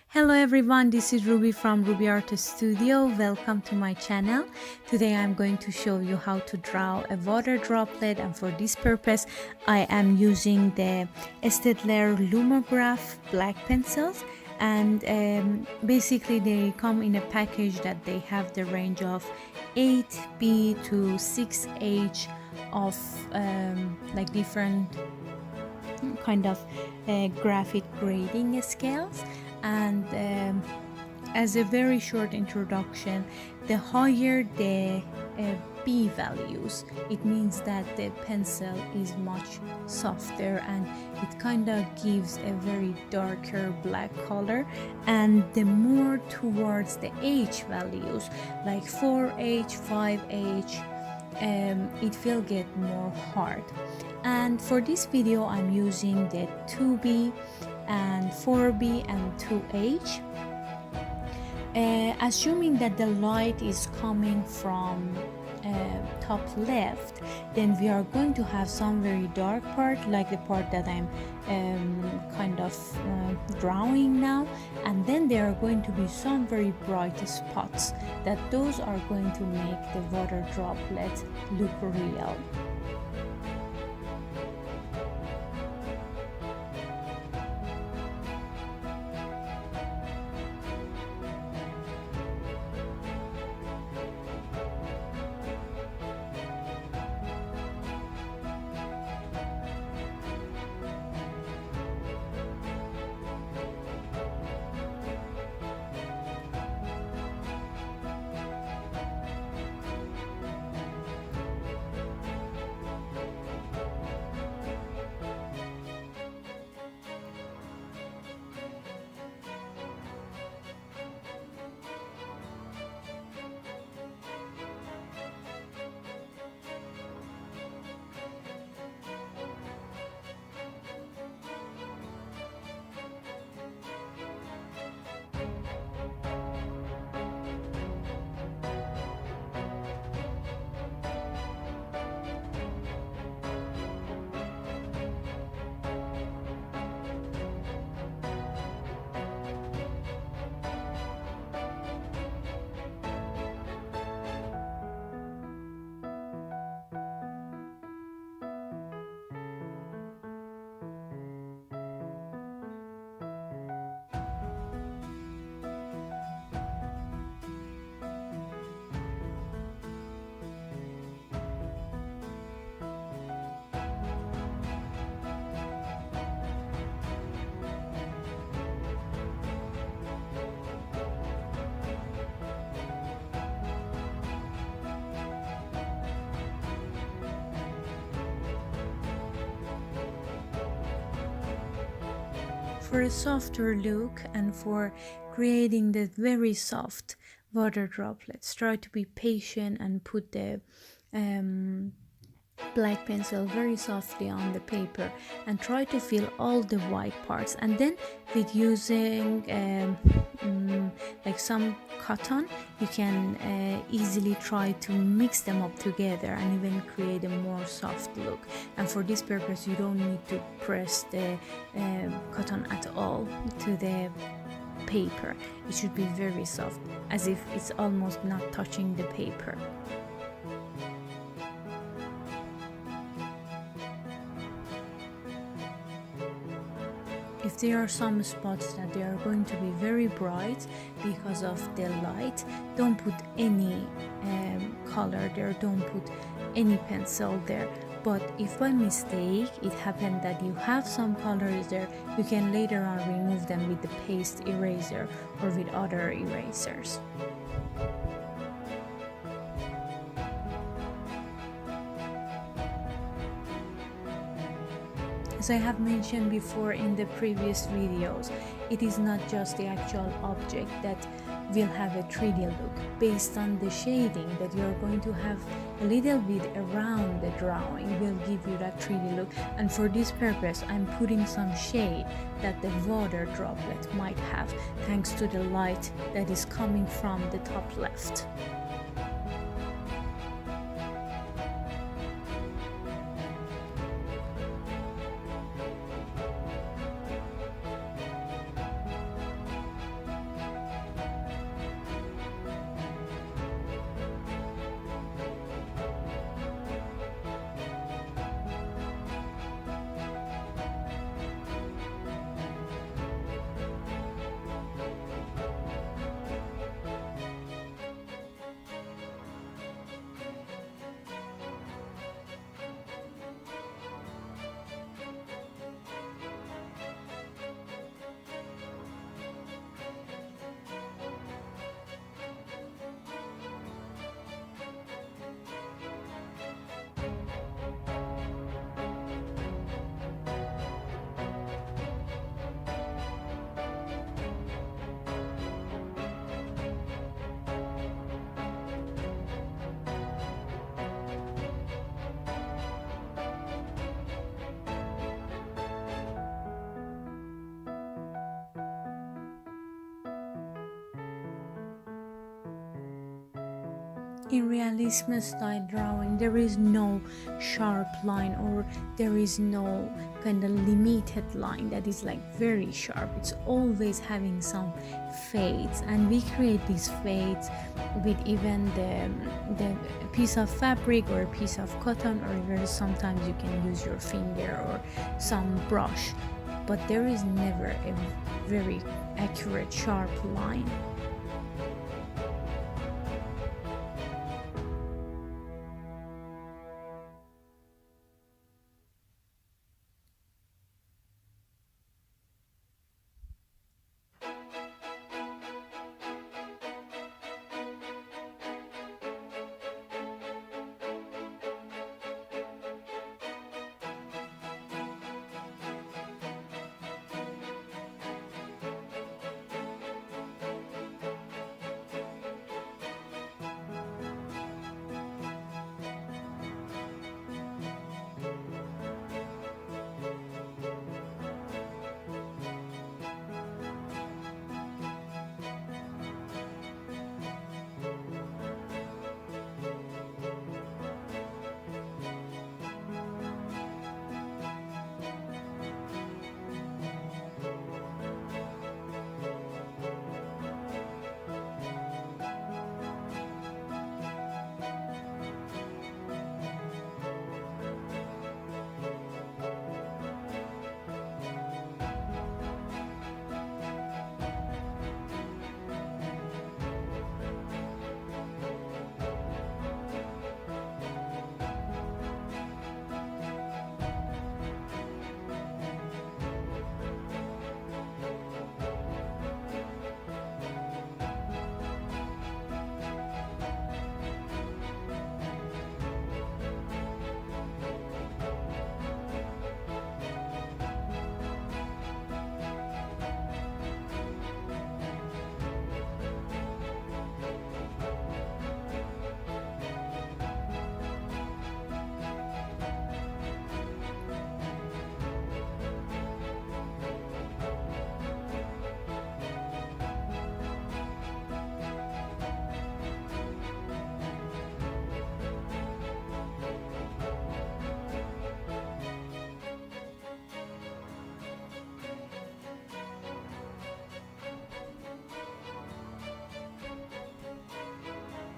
Hello everyone, this is Ruby from Ruby Artist Studio. Welcome to my channel. Today I'm going to show you how to draw a water droplet, and for this purpose I am using the Staedtler Lumograph black pencils, and basically they come in a package that they have the range of 8B to 6H of like different kind of graphic grading scales. And as a very short introduction, the higher the B values, it means that the pencil is much softer and it kind of gives a very darker black color. And the more towards the H values, like 4H, 5H, it will get more hard. And for this video I'm using the 2B and 4B and 2H. Assuming that the light is coming from top left, then we are going to have some very dark part, like the part that I'm kind of drawing now, and then there are going to be some very bright spots that those are going to make the water droplet look real. For a softer look and for creating the very soft water droplets, try to be patient and put the black pencil very softly on the paper and try to fill all the white parts. And then with using like some cotton, you can easily try to mix them up together and even create a more soft look. And for this purpose you don't need to press the cotton at all to the paper. It should be very soft, as if it's almost not touching the paper. If there are some spots that they are going to be very bright because of the light, don't put any color there, don't put any pencil there. But if by mistake it happened that you have some colors there, you can later on remove them with the paste eraser or with other erasers. As I have mentioned before in the previous videos, it is not just the actual object that will have a 3D look. Based on the shading that you're going to have a little bit around the drawing will give you that 3D look. And for this purpose I'm putting some shade that the water droplet might have, thanks to the light that is coming from the top left. In realism style drawing, there is no sharp line, or there is no kind of limited line that is like very sharp. It's always having some fades, and we create these fades with even the piece of fabric or a piece of cotton, or even sometimes you can use your finger or some brush, but there is never a very accurate sharp line.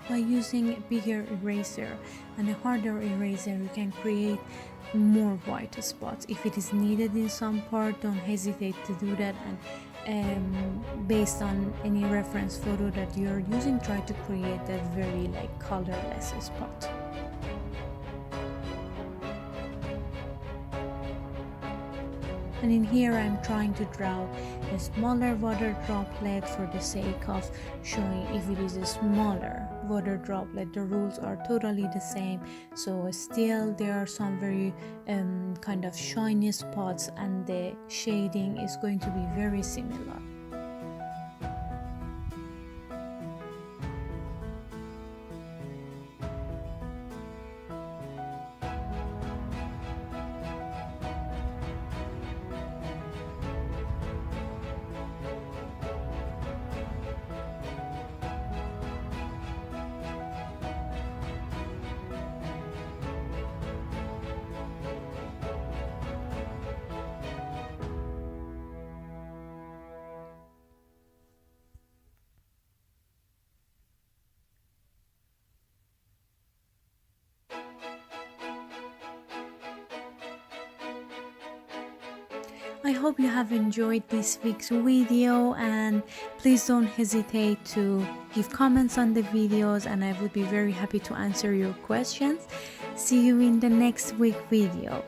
By using a bigger eraser and a harder eraser, you can create more white spots. If it is needed in some part, don't hesitate to do that, and based on any reference photo that you're using, try to create that very like colorless spot. And in here I'm trying to draw a smaller water droplet for the sake of showing if it is a smaller water droplet, the rules are totally the same. So still there are some very kind of shiny spots, and the shading is going to be very similar. I hope you have enjoyed this week's video, and please don't hesitate to give comments on the videos, and I would be very happy to answer your questions. See you in the next week video.